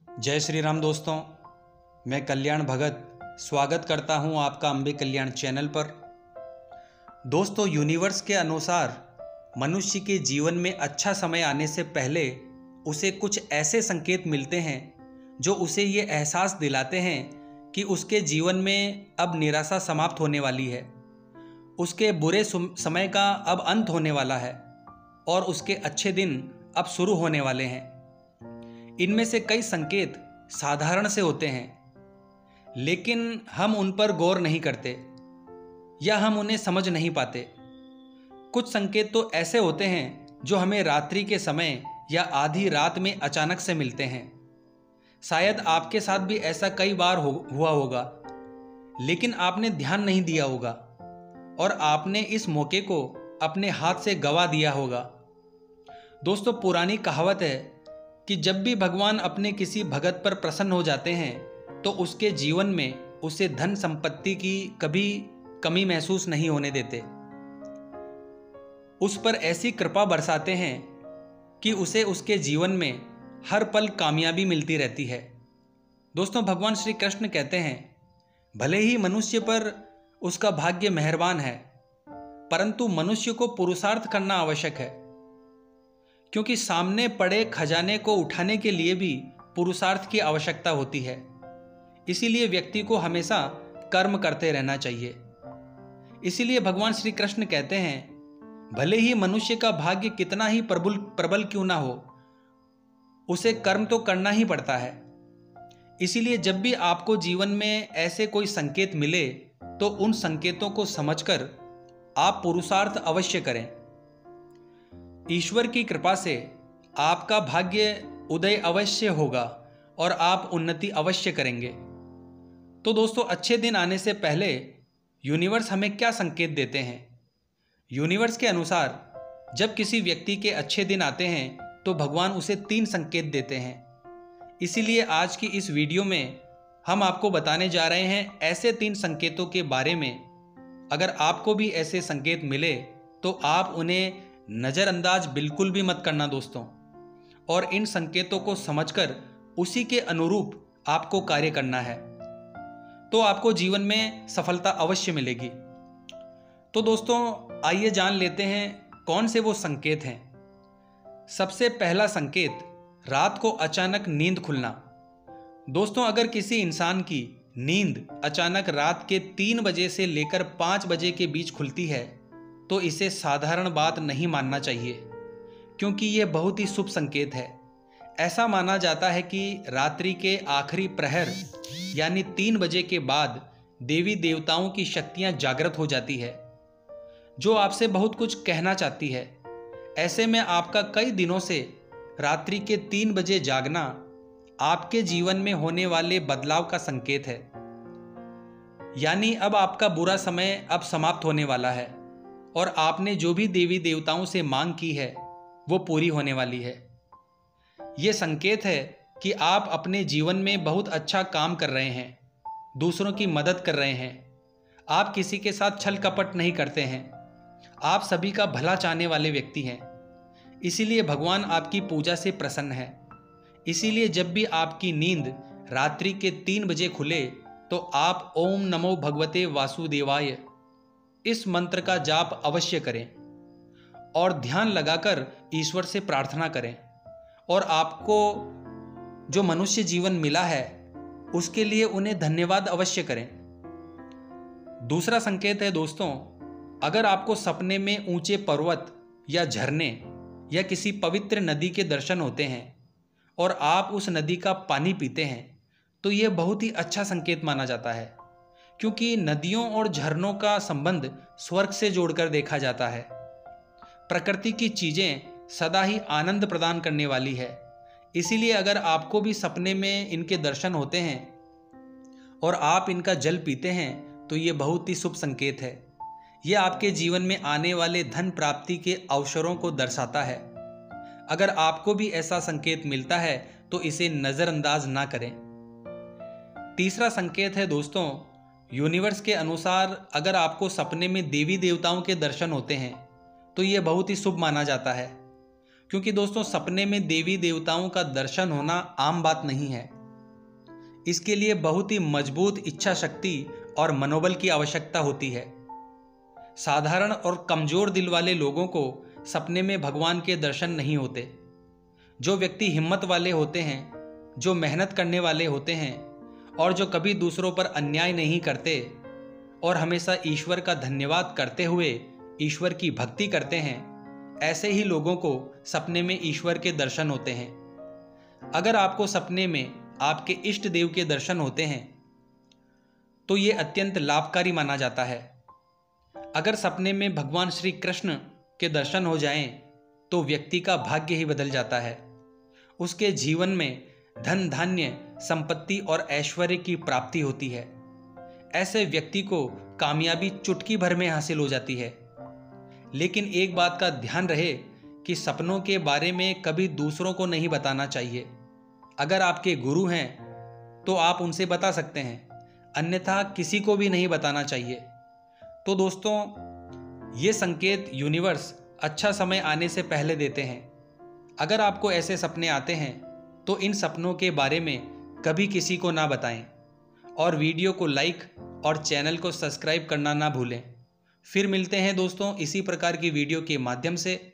जय श्री राम दोस्तों, मैं कल्याण भगत स्वागत करता हूं आपका अम्बे कल्याण चैनल पर। दोस्तों, यूनिवर्स के अनुसार मनुष्य के जीवन में अच्छा समय आने से पहले उसे कुछ ऐसे संकेत मिलते हैं जो उसे ये एहसास दिलाते हैं कि उसके जीवन में अब निराशा समाप्त होने वाली है, उसके बुरे समय का अब अंत होने वाला है और उसके अच्छे दिन अब शुरू होने वाले हैं। इनमें से कई संकेत साधारण से होते हैं, लेकिन हम उन पर गौर नहीं करते या हम उन्हें समझ नहीं पाते। कुछ संकेत तो ऐसे होते हैं जो हमें रात्रि के समय या आधी रात में अचानक से मिलते हैं। शायद आपके साथ भी ऐसा कई बार हुआ होगा, लेकिन आपने ध्यान नहीं दिया होगा और आपने इस मौके को अपने हाथ से गंवा दिया होगा। दोस्तों, पुरानी कहावत है कि जब भी भगवान अपने किसी भगत पर प्रसन्न हो जाते हैं तो उसके जीवन में उसे धन संपत्ति की कभी कमी महसूस नहीं होने देते। उस पर ऐसी कृपा बरसाते हैं कि उसे उसके जीवन में हर पल कामयाबी मिलती रहती है। दोस्तों, भगवान श्री कृष्ण कहते हैं, भले ही मनुष्य पर उसका भाग्य मेहरबान है, परंतु मनुष्य को पुरुषार्थ करना आवश्यक है, क्योंकि सामने पड़े खजाने को उठाने के लिए भी पुरुषार्थ की आवश्यकता होती है। इसीलिए व्यक्ति को हमेशा कर्म करते रहना चाहिए। इसीलिए भगवान श्री कृष्ण कहते हैं, भले ही मनुष्य का भाग्य कितना ही प्रबल क्यों ना हो, उसे कर्म तो करना ही पड़ता है। इसीलिए जब भी आपको जीवन में ऐसे कोई संकेत मिले तो उन संकेतों को समझकर आप पुरुषार्थ अवश्य करें। ईश्वर की कृपा से आपका भाग्य उदय अवश्य होगा और आप उन्नति अवश्य करेंगे। तो दोस्तों, अच्छे दिन आने से पहले यूनिवर्स हमें क्या संकेत देते हैं? यूनिवर्स के अनुसार जब किसी व्यक्ति के अच्छे दिन आते हैं तो भगवान उसे 3 संकेत देते हैं। इसीलिए आज की इस वीडियो में हम आपको बताने जा रहे हैं ऐसे 3 संकेतों के बारे में। अगर आपको भी ऐसे संकेत मिले तो आप उन्हें नज़रअंदाज बिल्कुल भी मत करना दोस्तों, और इन संकेतों को समझकर उसी के अनुरूप आपको कार्य करना है, तो आपको जीवन में सफलता अवश्य मिलेगी। तो दोस्तों, आइए जान लेते हैं कौन से वो संकेत हैं। सबसे पहला संकेत, रात को अचानक नींद खुलना। दोस्तों, अगर किसी इंसान की नींद अचानक रात के 3 बजे से लेकर 5 बजे के बीच खुलती है तो इसे साधारण बात नहीं मानना चाहिए, क्योंकि यह बहुत ही शुभ संकेत है। ऐसा माना जाता है कि रात्रि के आखिरी प्रहर यानी 3 बजे के बाद देवी देवताओं की शक्तियां जागृत हो जाती है, जो आपसे बहुत कुछ कहना चाहती है। ऐसे में आपका कई दिनों से रात्रि के 3 बजे जागना आपके जीवन में होने वाले बदलाव का संकेत है। यानी अब आपका बुरा समय अब समाप्त होने वाला है और आपने जो भी देवी देवताओं से मांग की है वो पूरी होने वाली है। ये संकेत है कि आप अपने जीवन में बहुत अच्छा काम कर रहे हैं, दूसरों की मदद कर रहे हैं, आप किसी के साथ छल कपट नहीं करते हैं, आप सभी का भला चाहने वाले व्यक्ति हैं। इसीलिए भगवान आपकी पूजा से प्रसन्न है। इसीलिए जब भी आपकी नींद रात्रि के 3 बजे खुले तो आप ओम नमो भगवते वासुदेवाय इस मंत्र का जाप अवश्य करें और ध्यान लगाकर ईश्वर से प्रार्थना करें, और आपको जो मनुष्य जीवन मिला है उसके लिए उन्हें धन्यवाद अवश्य करें। दूसरा संकेत है दोस्तों, अगर आपको सपने में ऊंचे पर्वत या झरने या किसी पवित्र नदी के दर्शन होते हैं और आप उस नदी का पानी पीते हैं तो यह बहुत ही अच्छा संकेत माना जाता है, क्योंकि नदियों और झरनों का संबंध स्वर्ग से जोड़कर देखा जाता है। प्रकृति की चीज़ें सदा ही आनंद प्रदान करने वाली है। इसीलिए अगर आपको भी सपने में इनके दर्शन होते हैं और आप इनका जल पीते हैं तो ये बहुत ही शुभ संकेत है। ये आपके जीवन में आने वाले धन प्राप्ति के अवसरों को दर्शाता है। अगर आपको भी ऐसा संकेत मिलता है तो इसे नज़रअंदाज ना करें। तीसरा संकेत है दोस्तों, यूनिवर्स के अनुसार अगर आपको सपने में देवी देवताओं के दर्शन होते हैं तो ये बहुत ही शुभ माना जाता है, क्योंकि दोस्तों सपने में देवी देवताओं का दर्शन होना आम बात नहीं है। इसके लिए बहुत ही मजबूत इच्छा शक्ति और मनोबल की आवश्यकता होती है। साधारण और कमजोर दिल वाले लोगों को सपने में भगवान के दर्शन नहीं होते। जो व्यक्ति हिम्मत वाले होते हैं, जो मेहनत करने वाले होते हैं और जो कभी दूसरों पर अन्याय नहीं करते और हमेशा ईश्वर का धन्यवाद करते हुए ईश्वर की भक्ति करते हैं, ऐसे ही लोगों को सपने में ईश्वर के दर्शन होते हैं। अगर आपको सपने में आपके इष्ट देव के दर्शन होते हैं तो ये अत्यंत लाभकारी माना जाता है। अगर सपने में भगवान श्री कृष्ण के दर्शन हो जाएं तो व्यक्ति का भाग्य ही बदल जाता है। उसके जीवन में धन धान्य संपत्ति और ऐश्वर्य की प्राप्ति होती है। ऐसे व्यक्ति को कामयाबी चुटकी भर में हासिल हो जाती है। लेकिन एक बात का ध्यान रहे कि सपनों के बारे में कभी दूसरों को नहीं बताना चाहिए। अगर आपके गुरु हैं तो आप उनसे बता सकते हैं, अन्यथा किसी को भी नहीं बताना चाहिए। तो दोस्तों, ये संकेत यूनिवर्स अच्छा समय आने से पहले देते हैं। अगर आपको ऐसे सपने आते हैं तो इन सपनों के बारे में कभी किसी को ना बताएं और वीडियो को लाइक और चैनल को सब्सक्राइब करना ना भूलें। फिर मिलते हैं दोस्तों इसी प्रकार की वीडियो के माध्यम से।